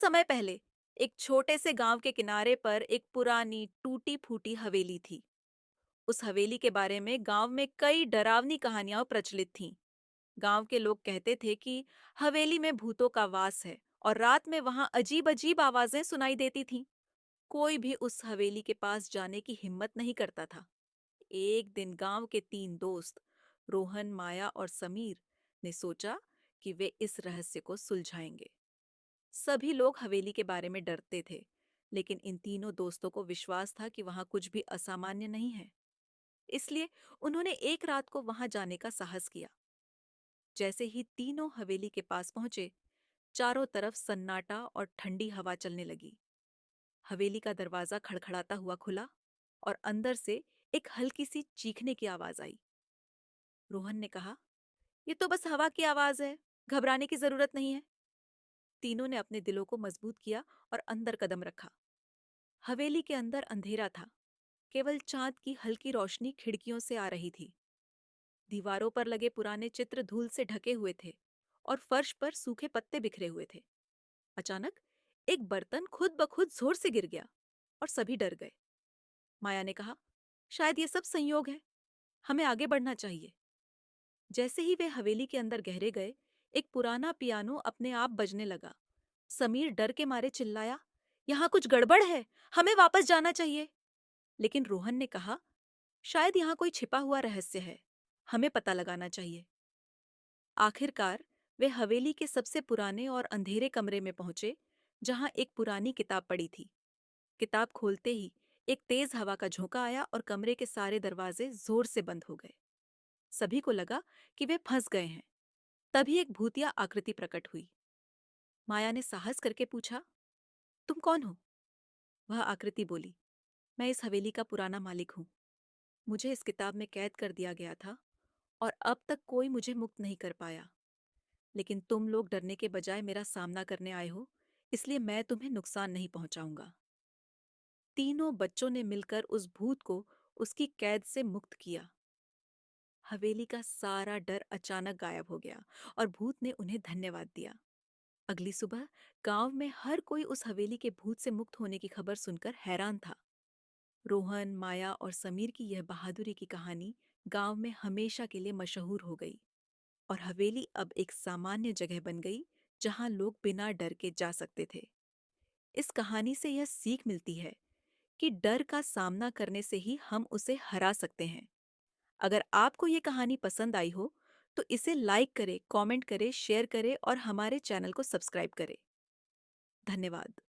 समय पहले एक छोटे से गांव के किनारे पर एक पुरानी टूटी फूटी हवेली थी। उस हवेली के बारे में गांव में कई डरावनी कहानियां प्रचलित थीं। गांव के लोग कहते थे कि हवेली में भूतों का वास है और रात में वहां अजीब अजीब आवाजें सुनाई देती थीं। कोई भी उस हवेली के पास जाने की हिम्मत नहीं करता था। एक दिन गांव के तीन दोस्त रोहन, माया और समीर ने सोचा कि वे इस रहस्य को सुलझाएंगे। सभी लोग हवेली के बारे में डरते थे, लेकिन इन तीनों दोस्तों को विश्वास था कि वहां कुछ भी असामान्य नहीं है। इसलिए उन्होंने एक रात को वहां जाने का साहस किया। जैसे ही तीनों हवेली के पास पहुंचे, चारों तरफ सन्नाटा और ठंडी हवा चलने लगी। हवेली का दरवाजा खड़खड़ाता हुआ खुला और अंदर से एक हल्की सी चीखने की आवाज आई। रोहन ने कहा, "ये तो बस हवा की आवाज है, घबराने की जरूरत नहीं है।" तीनों ने अपने दिलों को मजबूत किया और अंदर कदम रखा। हवेली के अंदर अंधेरा था। केवल चांद की हल्की रोशनी खिड़कियों से आ रही थी। दीवारों पर लगे पुराने चित्र धूल से ढके हुए थे और फर्श पर सूखे पत्ते बिखरे हुए थे। अचानक एक बर्तन खुद ब खुद जोर से गिर गया और सभी डर गए। माया ने कहा, शायद ये सब संयोग है, हमें आगे बढ़ना चाहिए। जैसे ही वे हवेली के अंदर गहरे गए, एक पुराना पियानो अपने आप बजने लगा। समीर डर के मारे चिल्लाया, यहाँ कुछ गड़बड़ है, हमें वापस जाना चाहिए। लेकिन रोहन ने कहा, शायद यहाँ कोई छिपा हुआ रहस्य है, हमें पता लगाना चाहिए। आखिरकार वे हवेली के सबसे पुराने और अंधेरे कमरे में पहुंचे, जहां एक पुरानी किताब पड़ी थी। किताब खोलते ही एक तेज हवा का झोंका आया और कमरे के सारे दरवाजे जोर से बंद हो गए। सभी को लगा कि वे फंस गए हैं। तभी एक भूतिया आकृति प्रकट हुई। माया ने साहस करके पूछा, तुम कौन हो? वह आकृति बोली, मैं इस हवेली का पुराना मालिक हूँ। मुझे इस किताब में कैद कर दिया गया था और अब तक कोई मुझे मुक्त नहीं कर पाया। लेकिन तुम लोग डरने के बजाय मेरा सामना करने आए हो, इसलिए मैं तुम्हें नुकसान नहीं पहुंचाऊंगा। तीनों बच्चों ने मिलकर उस भूत को उसकी कैद से मुक्त किया। हवेली का सारा डर अचानक गायब हो गया और भूत ने उन्हें धन्यवाद दिया। अगली सुबह गांव में हर कोई उस हवेली के भूत से मुक्त होने की खबर सुनकर हैरान था। रोहन, माया और समीर की यह बहादुरी की कहानी गांव में हमेशा के लिए मशहूर हो गई और हवेली अब एक सामान्य जगह बन गई, जहां लोग बिना डर के जा सकते थे। इस कहानी से यह सीख मिलती है कि डर का सामना करने से ही हम उसे हरा सकते हैं। अगर आपको ये कहानी पसंद आई हो, तो इसे लाइक करें, कमेंट करें, शेयर करें और हमारे चैनल को सब्सक्राइब करें। धन्यवाद।